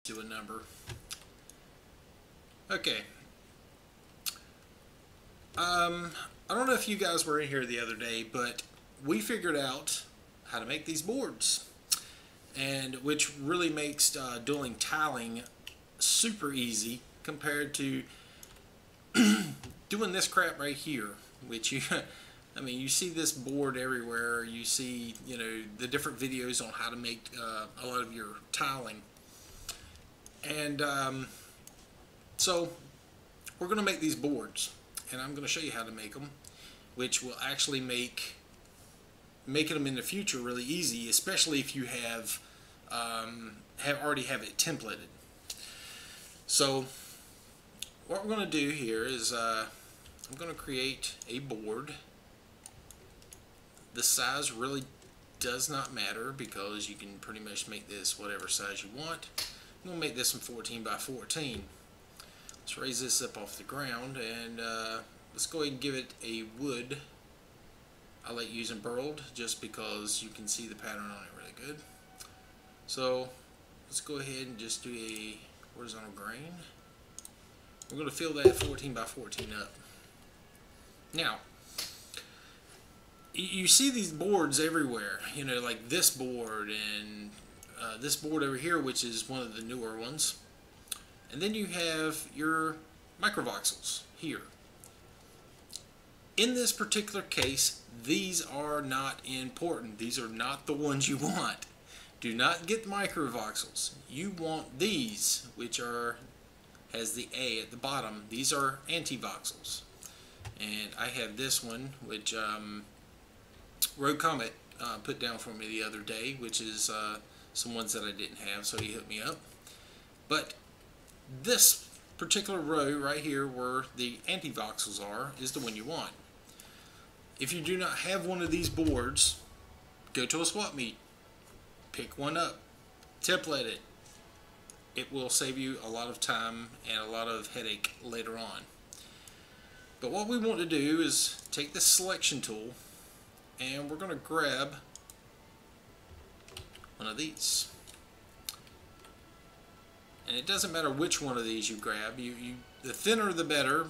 do a number. Okay. I don't know if you guys were in here the other day, but we figured out how to make these boards, and which really makes doing tiling super easy compared to doing this crap right here, which you I mean, you see this board everywhere. You see, you know, the different videos on how to make a lot of your tiling. And so we're going to make these boards, and I'm going to show you how to make them, which will actually make making them in the future really easy, especially if you have already have it templated. So what we're going to do here is I'm going to create a board. The size really does not matter because you can pretty much make this whatever size you want. I'm going to make this one 14 by 14. Let's raise this up off the ground, and let's go ahead and give it a wood. I like using burled just because you can see the pattern on it really good. So let's go ahead and just do a horizontal grain. We're going to fill that 14 by 14 up. Now, you see these boards everywhere, you know, like this board and this board over here, which is one of the newer ones. And then you have your microvoxels here. In this particular case, these are not important. These are not the ones you want. Do not get microvoxels. You want these, which has the A at the bottom. These are anti-voxels. And I have this one, which Road Comet put down for me the other day, which is some ones that I didn't have, so he hooked me up. But this particular row right here where the anti-voxels are is the one you want. If you do not have one of these boards, go to a swap meet, pick one up, template it. It will save you a lot of time and a lot of headache later on. But what we want to do is take this selection tool, and we're going to grab one of these. And it doesn't matter which one of these you grab. The thinner the better,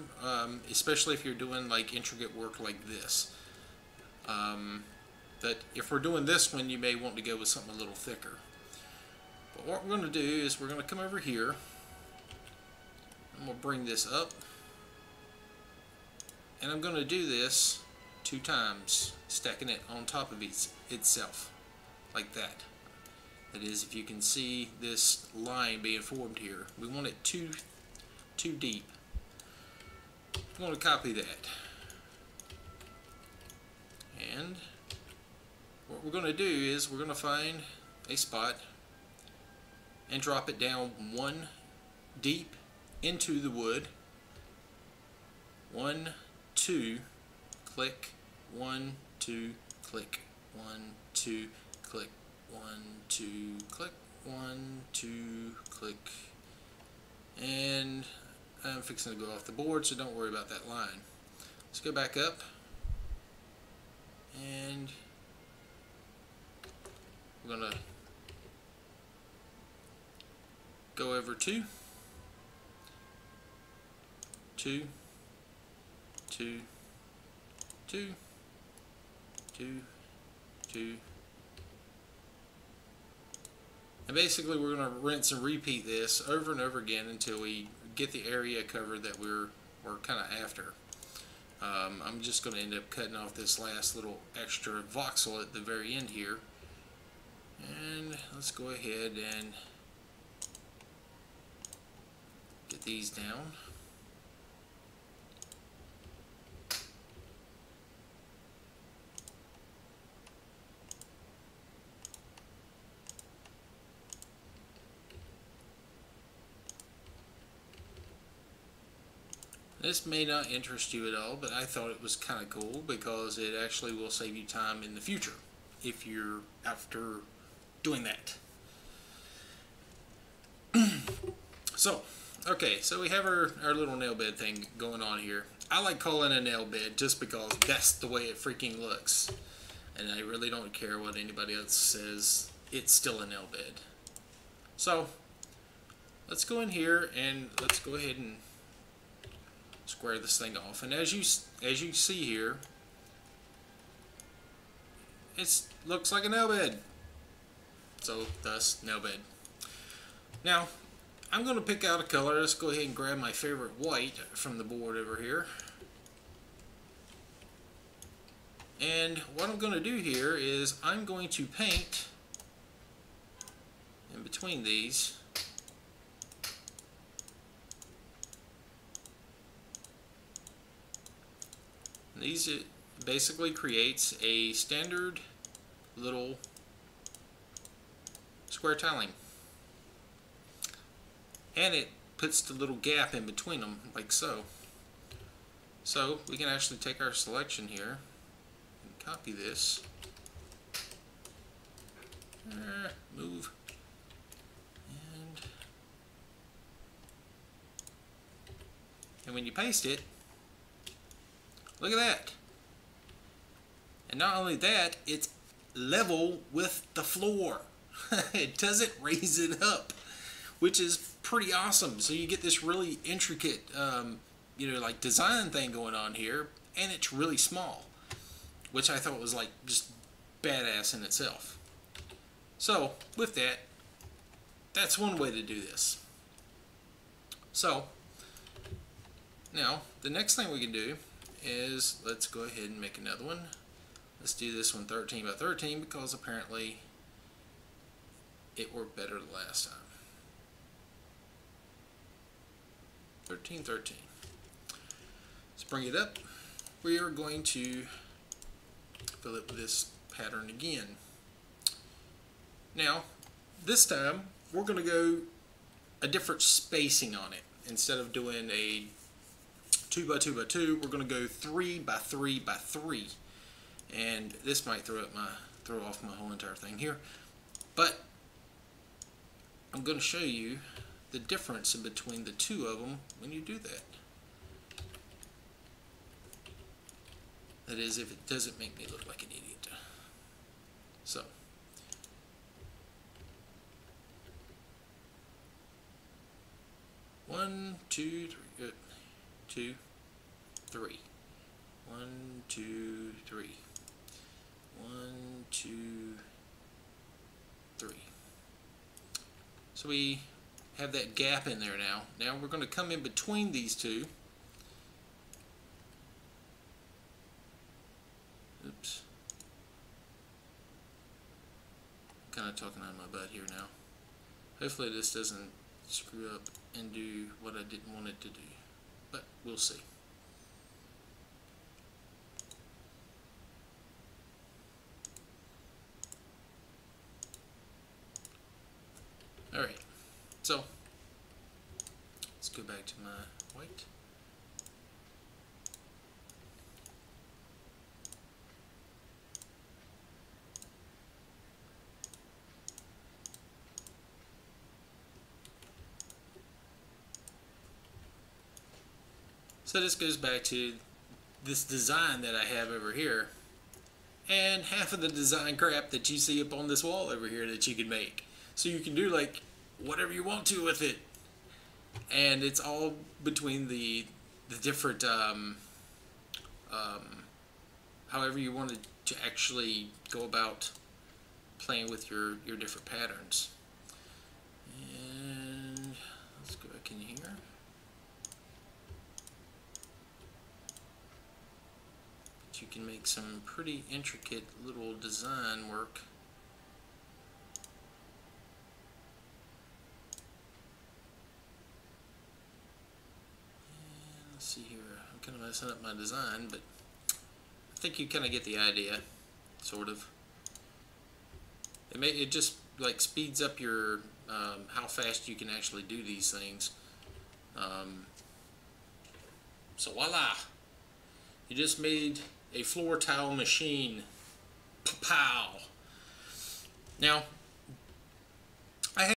especially if you're doing like intricate work like this. But if we're doing this one, you may want to go with something a little thicker. But what we're going to do is we're going to come over here, and we'll bring this up. And I'm going to do this 2 times, stacking it on top of itself, like that. That is, if you can see this line being formed here, we want it too deep. I'm going to copy that. And what we're going to do is we're going to find a spot and drop it down 1 deep into the wood. 1, 2, click, 1, 2, click, 1, 2, click, 1, 2, click, 1, 2, click, and I'm fixing to go off the board, so don't worry about that line. Let's go back up, and we're going to go over 2, 2, 2, 2, 2, 2, and basically we're going to rinse and repeat this over and over again until we get the area covered that we're kind of after. I'm just going to end up cutting off this last little extra voxel at the very end here, and let's go ahead and get these down. This may not interest you at all, but I thought it was kind of cool because it actually will save you time in the future if you're after doing that. So, okay, so we have our little nail bed thing going on here. I like calling it a nail bed just because that's the way it freaking looks. And I really don't care what anybody else says. It's still a nail bed. So, let's go in here and let's go ahead and square this thing off. And as you see here, it looks like a nail bed. So thus nail bed. Now I'm going to pick out a color. Let's go ahead and grab my favorite white from the board over here. And what I'm going to do here is I'm going to paint in between these. These basically creates a standard little square tiling, and it puts the little gap in between them like so. So we can actually take our selection here and copy this, move, and when you paste it, look at that. And not only that, it's level with the floor. It doesn't raise it up, which is pretty awesome. So you get this really intricate, like design thing going on here, and it's really small, which I thought was like just badass in itself. So with that, that's one way to do this. So now the next thing we can do is let's go ahead and make another one. Let's do this one 13 by 13 because apparently it worked better the last time. 13, 13. Let's bring it up. We are going to fill it with this pattern again. Now, this time we're going to go a different spacing on it. Instead of doing a 2 by 2 by 2, we're going to go 3 by 3 by 3. And this might throw off my whole entire thing here. But I'm going to show you the difference in between the two of them when you do that. That is, if it doesn't make me look like an idiot. So, one, two, three, good. 2, 3. 1, 2, 3. 1, 2, 3. So we have that gap in there now. Now we're going to come in between these two. Oops. I'm kind of talking out of my butt here now. Hopefully this doesn't screw up and do what I didn't want it to do. But we'll see. Alright, so let's go back to my white. So this goes back to this design that I have over here, and half of the design crap that you see up on this wall over here that you can make. So you can do like whatever you want to with it, and it's all between the different however you want to actually go about playing with your different patterns. And let's go back in here. But you can make some pretty intricate little design work. See here, I'm kind of messing up my design, but I think you kind of get the idea, sort of. It just like speeds up your how fast you can actually do these things. So voila, you just made a floor tile machine. Pow! Now